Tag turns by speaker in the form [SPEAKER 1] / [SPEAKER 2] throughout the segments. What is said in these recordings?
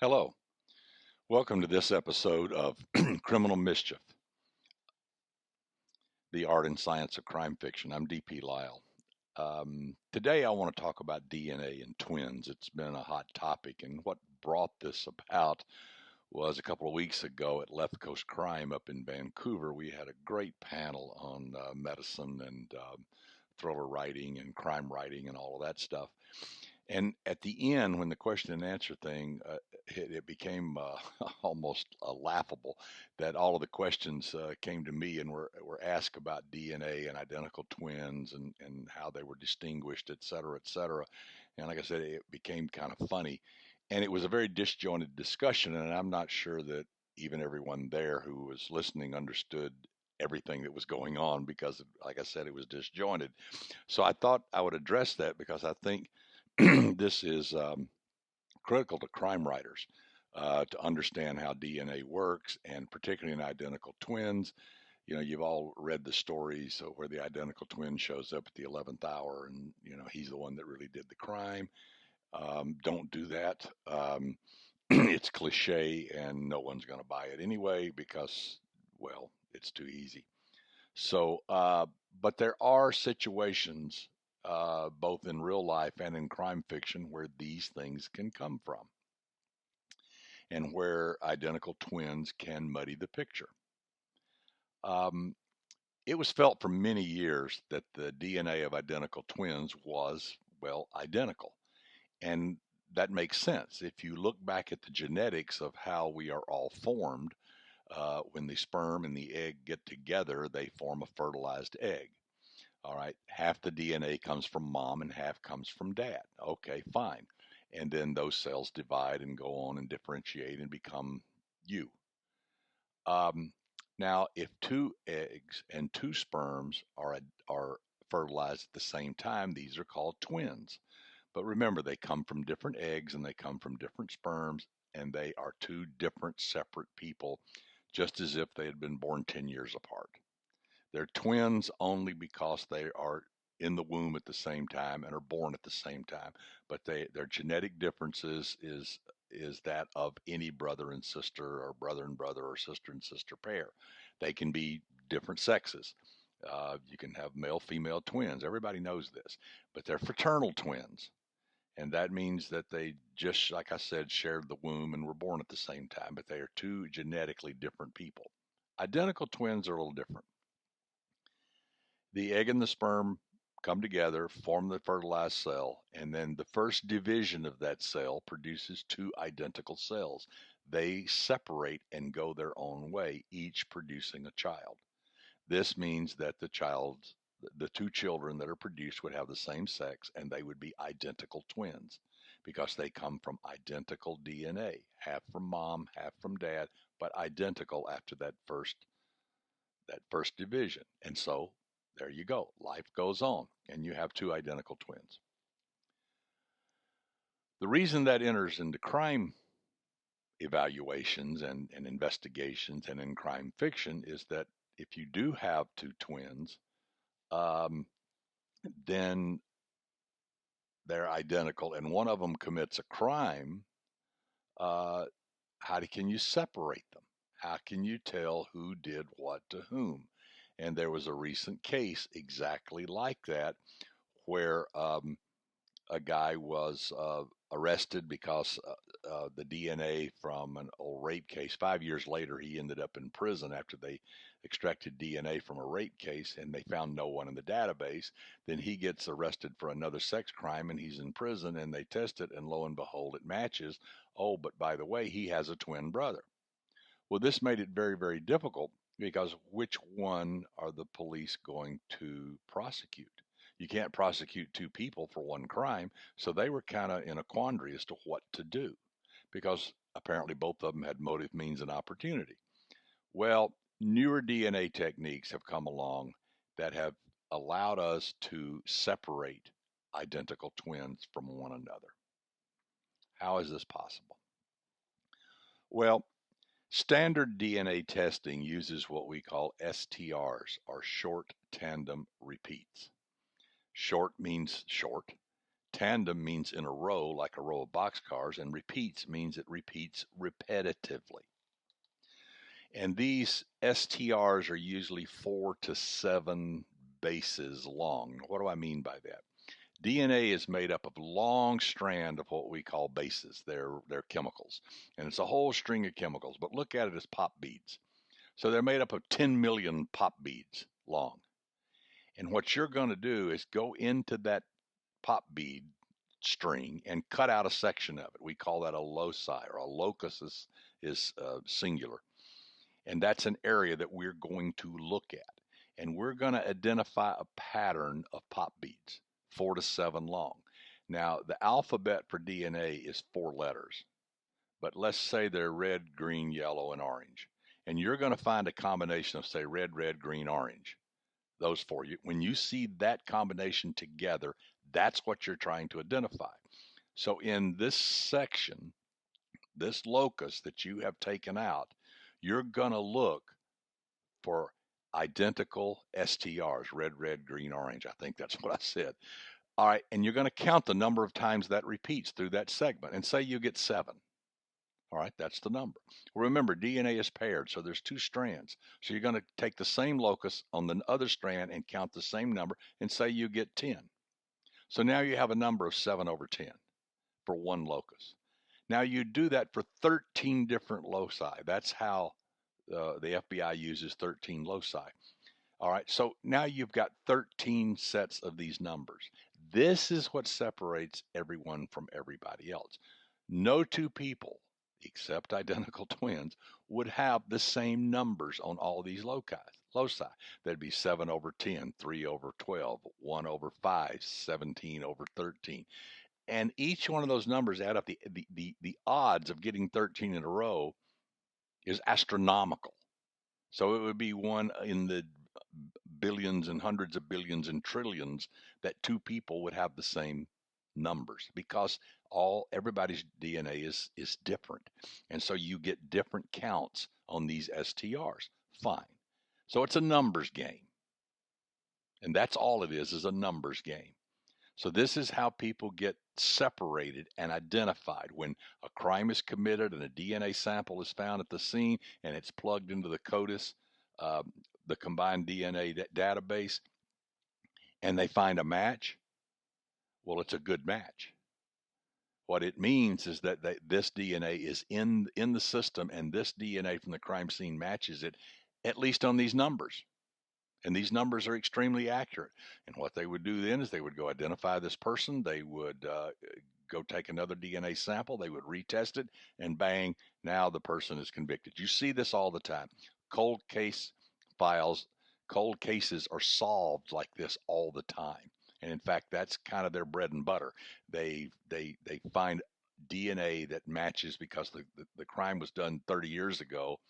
[SPEAKER 1] Hello, welcome to this episode of Criminal Mischief, the art and science of crime fiction. I'm DP Lyle. Today I want to talk about DNA and twins. It's been a hot topic, and what brought this about was a couple of weeks ago at Left Coast Crime up in Vancouver. We had a great panel on medicine and thriller writing and crime writing and all of that stuff. And at the end, when the question and answer thing it became almost laughable that all of the questions came to me and were asked about DNA and identical twins and how they were distinguished, et cetera, et cetera. And like I said, it became kind of funny. And it was a very disjointed discussion. And I'm not sure that even everyone there who was listening understood everything that was going on because, like I said, it was disjointed. So I thought I would address that because I think this is critical to crime writers to understand how DNA works, and particularly in identical twins. You know, you've all read the stories where the identical twin shows up at the 11th hour, and he's the one that really did the crime. Don't do that. It's cliche, and no one's going to buy it anyway because, well, it's too easy. So, but there are situations, both in real life and in crime fiction, where these things can come from and where identical twins can muddy the picture. Um, it was felt for many years that the DNA of identical twins was, well, identical. And that makes sense. If you look back at the genetics of how we are all formed, when the sperm and the egg get together, they form a fertilized egg. All right, half the DNA comes from mom and half comes from dad. Okay, fine. And then those cells divide and go on and differentiate and become you. Um, Now, if two eggs and two sperms are fertilized at the same time, these are called twins. But remember, they come from different eggs and they come from different sperms, and they are two different separate people, just as if they had been born 10 years apart. They're twins only because they are in the womb at the same time and are born at the same time. But their genetic differences is that of any brother and sister or brother and brother or sister and sister pair. They can be different sexes. You can have male female twins. Everybody knows this, but they're fraternal twins. And that means that they just, like I said, shared the womb and were born at the same time, but they are two genetically different people. Identical twins are a little different. The egg and the sperm come together, form the fertilized cell, and then the first division of that cell produces two identical cells. They separate and go their own way, each producing a child. This means that the two children that are produced would have the same sex and they would be identical twins because they come from identical DNA, half from mom, half from dad, but identical after that first division. And so there you go. Life goes on, and you have two identical twins. The reason that enters into crime evaluations and investigations and in crime fiction is that if you do have two twins, um, then they're identical and one of them commits a crime. Uh, can you separate them? How can you tell who did what to whom? And there was a recent case exactly like that where a guy was arrested because the DNA from an old rape case. 5 years later, he ended up in prison after they extracted DNA from a rape case and they found no one in the database. Then he gets arrested for another sex crime and he's in prison and they test it and lo and behold, it matches. Oh, but by the way, he has a twin brother. Well, this made it very, very difficult because which one are the police going to prosecute? You can't prosecute two people for one crime. So they were kind of in a quandary as to what to do because apparently both of them had motive, means, and opportunity. Well, newer DNA techniques have come along that have allowed us to separate identical twins from one another. How is this possible? Well, standard DNA testing uses what we call STRs, or short tandem repeats. Short means short, Tandem means in a row, like a row of boxcars, and repeats means it repeats repetitively. And these STRs are usually 4 to 7 bases long. What do I mean by that? DNA is made up of a long strand of what we call bases. They're chemicals, and it's a whole string of chemicals. But look at it as pop beads. So they're made up of 10 million pop beads long. And what you're going to do is go into that pop bead string and cut out a section of it. We call that a loci, or a locus is singular. And that's an area that we're going to look at. And we're going to identify a pattern of pop beads, 4 to 7 long. Now, the alphabet for DNA is 4 letters, but let's say they're red, green, yellow, and orange. And you're going to find a combination of, say, red, green, orange. Those 4. When you see that combination together, that's what you're trying to identify. So in this section, this locus that you have taken out, you're going to look for identical STRs, red, green, orange. I think that's what I said. All right, and you're going to count the number of times that repeats through that segment, and say you get 7. All right, that's the number. Remember, DNA is paired, so there's 2 strands. So you're going to take the same locus on the other strand and count the same number, and say you get 10. So now you have a number of 7 over 10 for one locus. Now you do that for 13 different loci. That's how the FBI uses 13 loci. All right, so now you've got 13 sets of these numbers. This is what separates everyone from everybody else. No 2 people, except identical twins, would have the same numbers on all these loci. That'd be 7 over 10, 3 over 12, 1 over 5, 17 over 13. And each one of those numbers add up. The odds of getting 13 in a row is astronomical. So it would be 1 in the billions and hundreds of billions and trillions that 2 people would have the same numbers, because everybody's DNA is different. And so you get different counts on these STRs. Fine. So it's a numbers game. And that's all it is a numbers game. So this is how people get separated and identified. When a crime is committed and a DNA sample is found at the scene and it's plugged into the CODIS, the combined DNA database, and they find a match, well, it's a good match. What it means is that this DNA is in the system, and this DNA from the crime scene matches it, at least on these numbers. And these numbers are extremely accurate. And what they would do then is they would go identify this person. They would go take another DNA sample. They would retest it, and bang, now the person is convicted. You see this all the time. Cold cases are solved like this all the time. And in fact, that's kind of their bread and butter. They find DNA that matches because the crime was done 30 years ago,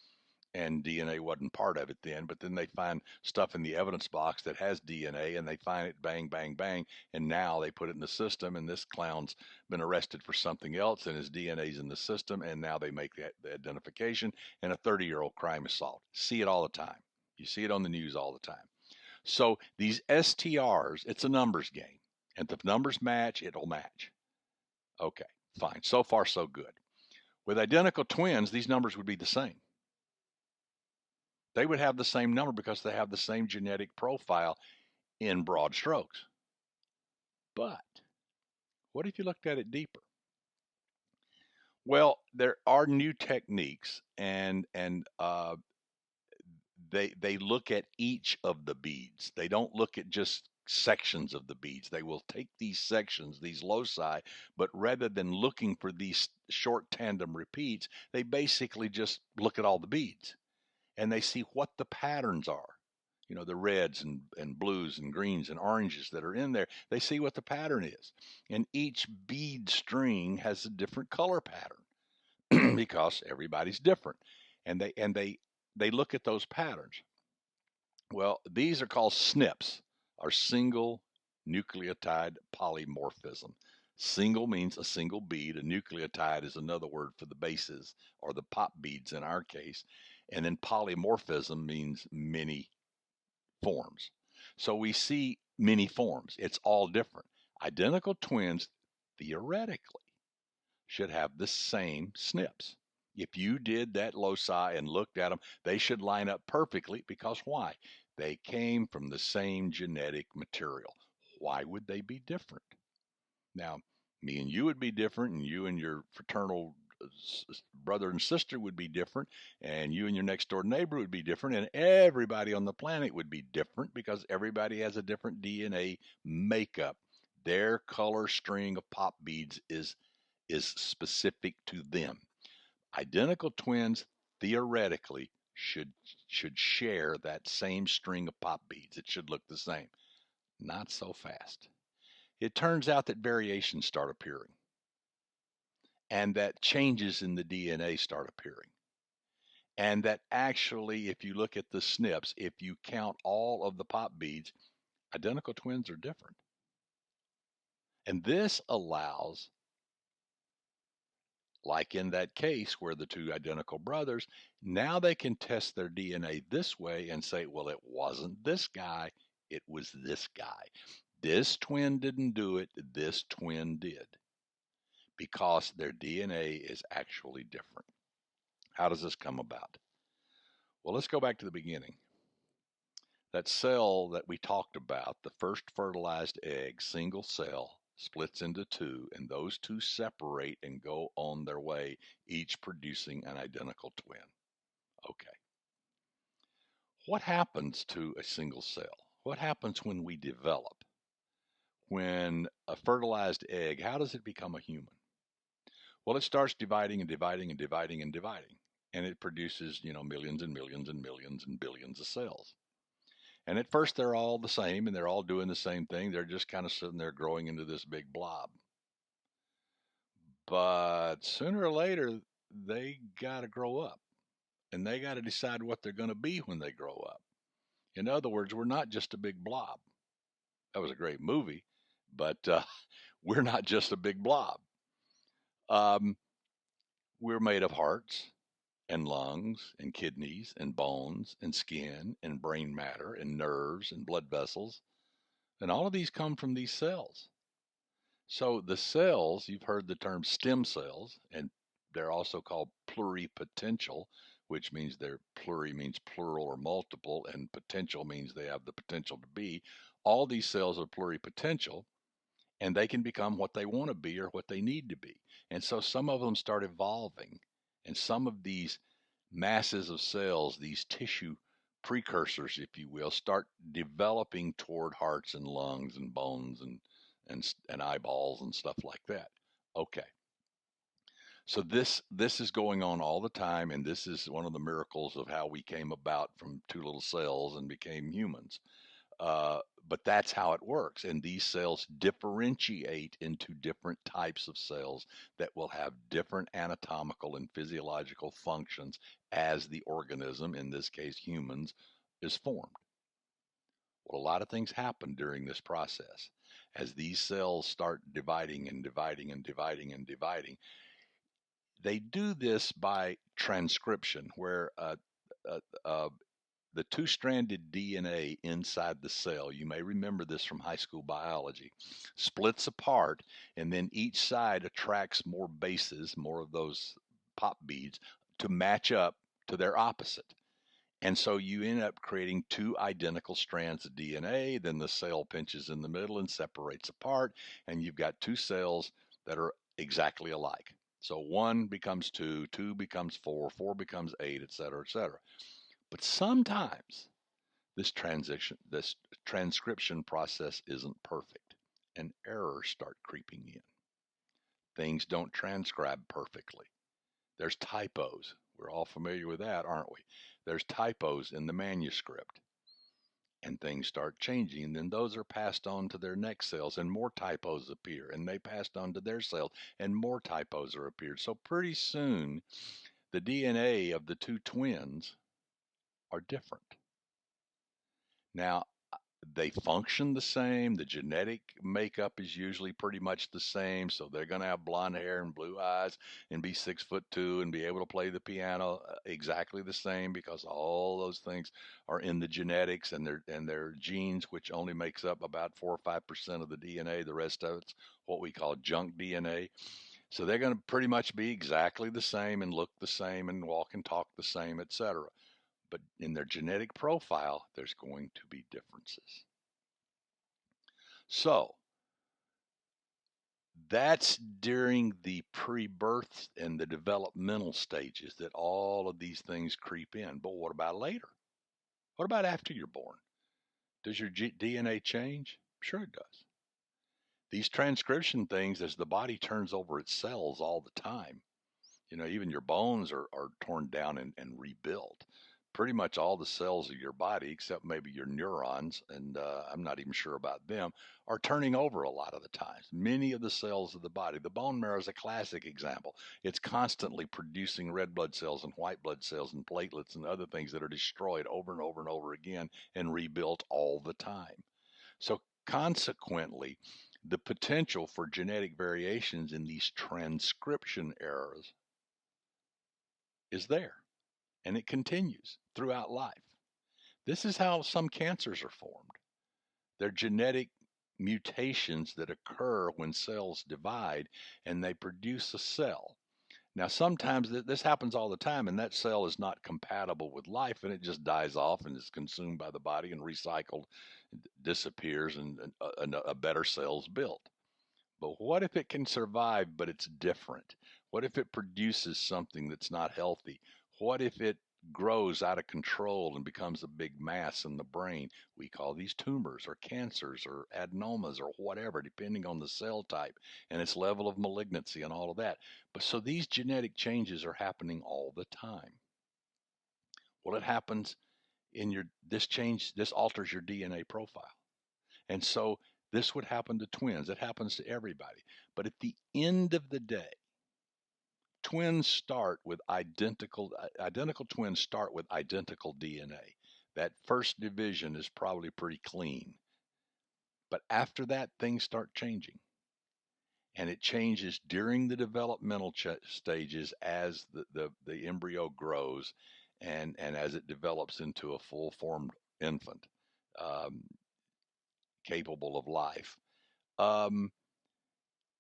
[SPEAKER 1] and DNA wasn't part of it then, but then they find stuff in the evidence box that has DNA, and they find it, bang, bang, bang, and now they put it in the system, and this clown's been arrested for something else, and his DNA's in the system, and now they make the identification, and a 30-year-old crime is solved. See it all the time. You see it on the news all the time. So these STRs, it's a numbers game, and if the numbers match, it'll match. Okay, fine. So far, so good. With identical twins, these numbers would be the same. They would have the same number because they have the same genetic profile in broad strokes. But what if you looked at it deeper? Well, there are new techniques, and they look at each of the beads. They don't look at just sections of the beads. They will take these sections, these loci, but rather than looking for these short tandem repeats, they basically just look at all the beads, and they see what the patterns are. You know, the reds and blues and greens and oranges that are in there. They see what the pattern is. And each bead string has a different color pattern because everybody's different. And they look at those patterns. Well, these are called SNPs, or single nucleotide polymorphism. Single means a single bead. A nucleotide is another word for the bases, or the pop beads in our case. And then polymorphism means many forms. So we see many forms. It's all different. Identical twins, theoretically, should have the same SNPs. If you did that loci and looked at them, they should line up perfectly because why? They came from the same genetic material. Why would they be different? Now, me and you would be different, and you and your fraternal brother and sister would be different, and you and your next door neighbor would be different, and everybody on the planet would be different because everybody has a different DNA makeup. Their color string of pop beads is specific to them. Identical twins theoretically should share that same string of pop beads. It should look the same. Not so fast. It turns out that variations start appearing and that changes in the DNA start appearing. And that actually, if you look at the SNPs, if you count all of the pop beads, identical twins are different. And this allows, like in that case where the two identical brothers, now they can test their DNA this way and say, well, it wasn't this guy, it was this guy. This twin didn't do it, this twin did, because their DNA is actually different. How does this come about? Well, let's go back to the beginning. That cell that we talked about, the first fertilized egg, single cell, splits into two, and those two separate and go on their way, each producing an identical twin. Okay. What happens to a single cell? What happens when we develop? When a fertilized egg, how does it become a human? Well, it starts dividing and dividing and dividing and dividing, and it produces, millions and millions and millions and billions of cells. And at first, they're all the same and they're all doing the same thing. They're just kind of sitting there growing into this big blob. But sooner or later, they got to grow up and they got to decide what they're going to be when they grow up. In other words, we're not just a big blob. That was a great movie, but we're not just a big blob. Um, we're made of hearts and lungs and kidneys and bones and skin and brain matter and nerves and blood vessels. And all of these come from these cells. So the cells, you've heard the term stem cells, and they're also called pluripotential, which means they're pluri means plural or multiple, and potential means they have the potential to be. All these cells are pluripotential, and they can become what they want to be or what they need to be. And so some of them start evolving, and some of these masses of cells, these tissue precursors, if you will, start developing toward hearts and lungs and bones and eyeballs and stuff like that. Okay. So this is going on all the time, and this is one of the miracles of how we came about from two little cells and became humans. Uh, but that's how it works. And these cells differentiate into different types of cells that will have different anatomical and physiological functions as the organism, in this case humans, is formed. Well, a lot of things happen during this process. As these cells start dividing and dividing and dividing and dividing, they do this by transcription, where uh, uh, the two-stranded DNA inside the cell, you may remember this from high school biology, splits apart, and then each side attracts more bases, more of those pop beads, to match up to their opposite. And so you end up creating two identical strands of DNA. Then the cell pinches in the middle and separates apart, and you've got two cells that are exactly alike. So one becomes two, two becomes four, four becomes eight, et cetera, et cetera. But sometimes this transcription process isn't perfect, and errors start creeping in. Things don't transcribe perfectly. There's typos. We're all familiar with that, aren't we? There's typos in the manuscript, and things start changing. And then those are passed on to their next cells, and more typos appear, and they passed on to their cells, and more typos are appeared. So pretty soon, the DNA of the two twins are different. Now, They function the same. The genetic makeup is usually pretty much the same. So they're going to have blonde hair and blue eyes and be 6'2" and be able to play the piano exactly the same, because all those things are in the genetics and their genes, which only makes up about 4 or 5% of the DNA. The rest of it's what we call junk DNA. So they're going to pretty much be exactly the same and look the same and walk and talk the same, etc. But in their genetic profile, there's going to be differences. So that's during the pre-birth and the developmental stages that all of these things creep in. But what about later? What about after you're born? Does your DNA change? Sure it does. These transcription things, as the body turns over its cells all the time, even your bones are torn down and rebuilt. Pretty much all the cells of your body, except maybe your neurons, and I'm not even sure about them, are turning over a lot of the times. Many of the cells of the body, the bone marrow is a classic example. It's constantly producing red blood cells and white blood cells and platelets and other things that are destroyed over and over and over again and rebuilt all the time. So consequently, the potential for genetic variations in these transcription errors is there, and it continues throughout life. This is how some cancers are formed. They're genetic mutations that occur when cells divide and they produce a cell. Now, sometimes this happens all the time, and that cell is not compatible with life, and it just dies off and is consumed by the body and recycled, disappears, and a better cell is built. But what if it can survive, but it's different? What if it produces something that's not healthy? What if it grows out of control and becomes a big mass in the brain? We call these tumors or cancers or adenomas or whatever, depending on the cell type and its level of malignancy and all of that. But so these genetic changes are happening all the time. Well, it happens this alters your DNA profile. And so this would happen to twins. It happens to everybody. But at the end of the day, twins start with identical twins start with identical DNA. That first division is probably pretty clean. But after that, things start changing. And it changes during the developmental stages as the embryo grows and as it develops into a full formed infant, um, capable of life. Um,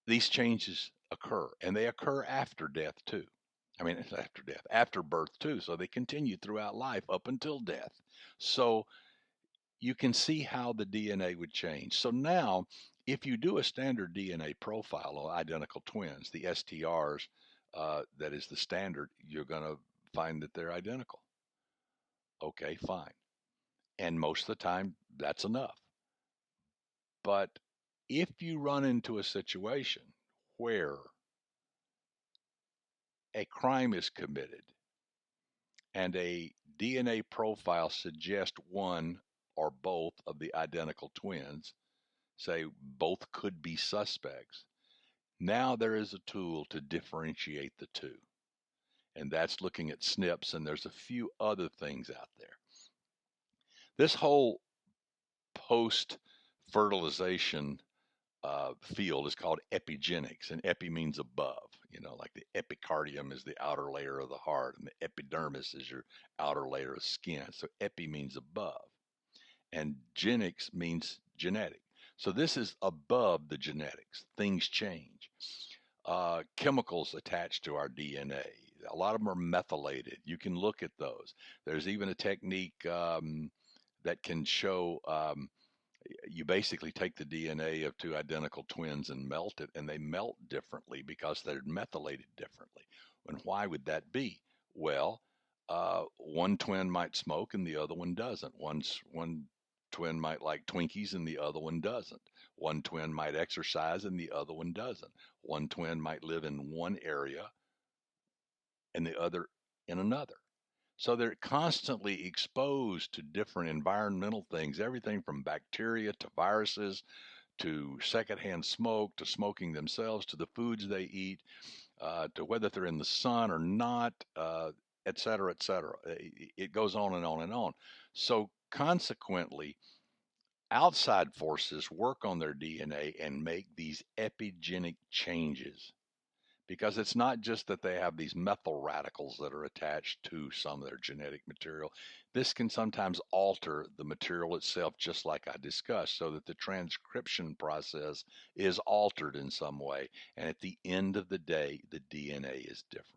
[SPEAKER 1] these changes occur, and they occur after death too. I mean, it's after death, after birth too. So they continue throughout life up until death. So you can see how the DNA would change. So now, if you do a standard DNA profile of identical twins, the STRs, that is the standard, you're going to find that they're identical. Okay, fine. And most of the time, that's enough. But if you run into a situation where a crime is committed and a DNA profile suggests one or both of the identical twins, say both could be suspects, now there is a tool to differentiate the two. And that's looking at SNPs, and there's a few other things out there. This whole post fertilization field is called epigenetics, and epi means above. Like the epicardium is the outer layer of the heart, and the epidermis is your outer layer of skin. So epi means above, and genics means genetic. So this is above the genetics. Things change. Chemicals attached to our DNA. A lot of them are methylated. You can look at those. There's even a technique that can show. You basically take the DNA of two identical twins and melt it, and they melt differently because they're methylated differently. And why would that be? Well, one twin might smoke and the other one doesn't. One twin might like Twinkies and the other one doesn't. One twin might exercise and the other one doesn't. One twin might live in one area and the other in another. So they're constantly exposed to different environmental things, everything from bacteria to viruses to secondhand smoke to smoking themselves to the foods they eat to whether they're in the sun or not, et cetera, et cetera. It goes on and on and on. So consequently, outside forces work on their DNA and make these epigenetic changes, because it's not just that they have these methyl radicals that are attached to some of their genetic material. This can sometimes alter the material itself, just like I discussed, so that the transcription process is altered in some way. And at the end of the day, the DNA is different.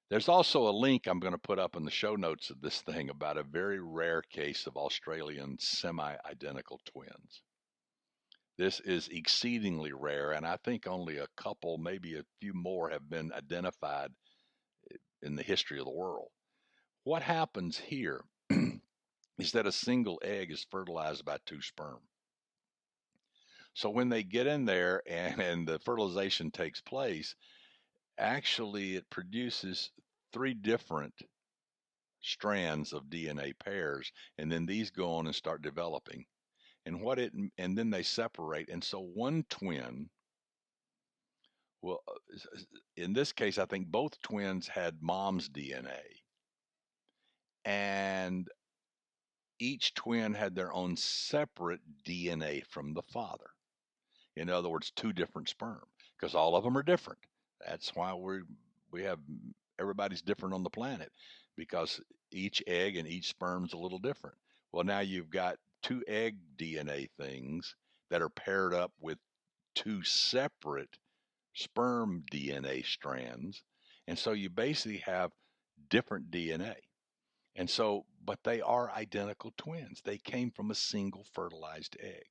[SPEAKER 1] There's also a link I'm going to put up in the show notes of this thing about a very rare case of Australian semi identical twins. This is exceedingly rare, and I think only a couple, maybe a few more, have been identified in the history of the world. What happens here is that a single egg is fertilized by two sperm. So when they get in there and the fertilization takes place, actually it produces three different strands of DNA pairs, and then these go on and start developing. And then they separate. And so one twin, well, in this case, I think both twins had mom's DNA, and each twin had their own separate DNA from the father. In other words, two different sperm, because all of them are different. That's why we have everybody's different on the planet, because each egg and each sperm's a little different. Well, now you've got two egg DNA things that are paired up with two separate sperm DNA strands. And so you basically have different DNA. And so, but they are identical twins. They came from a single fertilized egg,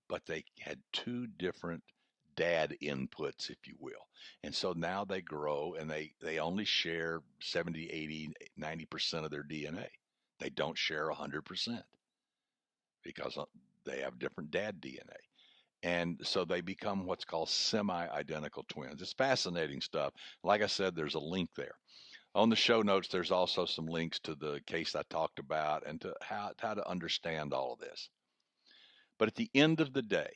[SPEAKER 1] but they had two different dad inputs, if you will. And so now they grow and they only share 70, 80, 90% of their DNA. They don't share 100% because they have different dad DNA. And so they become what's called semi-identical twins. It's fascinating stuff. Like I said, there's a link there. On the show notes, there's also some links to the case I talked about and to how to understand all of this. But at the end of the day,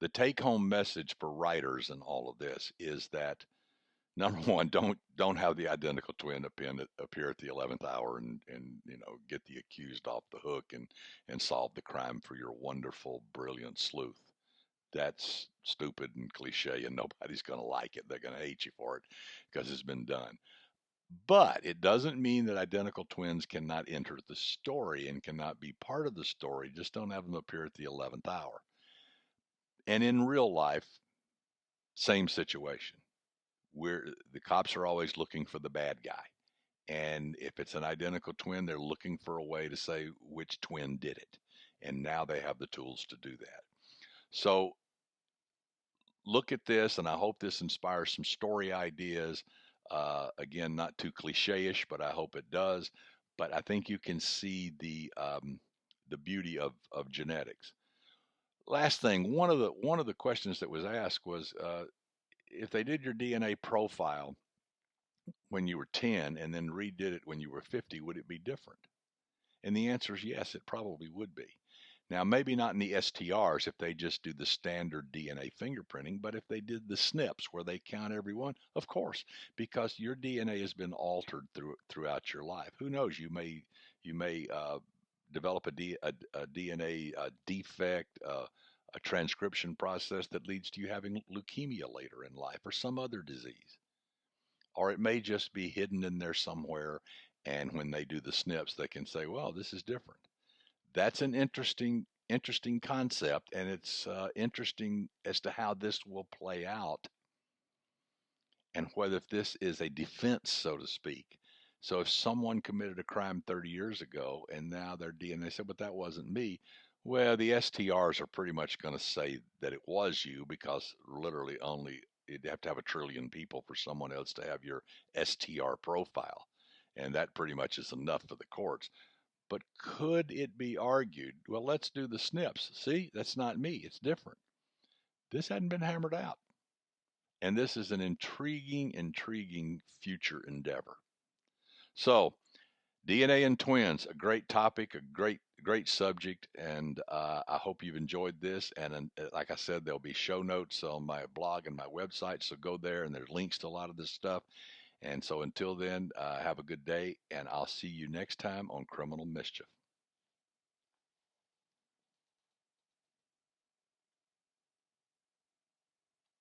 [SPEAKER 1] the take-home message for writers in all of this is that, number one, don't have the identical twin appear at the 11th hour and get the accused off the hook and solve the crime for your wonderful, brilliant sleuth. That's stupid and cliche, and nobody's going to like it. They're going to hate you for it because it's been done. But it doesn't mean that identical twins cannot enter the story and cannot be part of the story. Just don't have them appear at the 11th hour. And in real life, same situation. Where the cops are always looking for the bad guy. And if it's an identical twin, they're looking for a way to say which twin did it. And now they have the tools to do that. So look at this, and I hope this inspires some story ideas. Again, not too cliche-ish, but I hope it does. But I think you can see the beauty of genetics. Last thing, one of the questions that was asked was, if they did your DNA profile when you were 10 and then redid it when you were 50, would it be different? And the answer is yes, it probably would be. Now, maybe not in the STRs if they just do the standard DNA fingerprinting, but if they did the SNPs where they count everyone, of course, because your DNA has been altered throughout your life. Who knows? You may develop a DNA defect, a transcription process that leads to you having leukemia later in life or some other disease. Or it may just be hidden in there somewhere, and when they do the SNPs, they can say, well, this is different. That's an interesting concept, and it's interesting as to how this will play out and whether if this is a defense, so to speak. So if someone committed a crime 30 years ago and now their DNA said, but that wasn't me, well, the STRs are pretty much going to say that it was you, because literally only you'd have to have 1 trillion people for someone else to have your STR profile. And that pretty much is enough for the courts. But could it be argued, well, let's do the SNPs. See, that's not me. It's different. This hadn't been hammered out. And this is an intriguing future endeavor. So, DNA and twins, a great topic, a great subject, and I hope you've enjoyed this. And like I said, there'll be show notes on my blog and my website, so go there, and there's links to a lot of this stuff. And so until then, have a good day, and I'll see you next time on Criminal Mischief.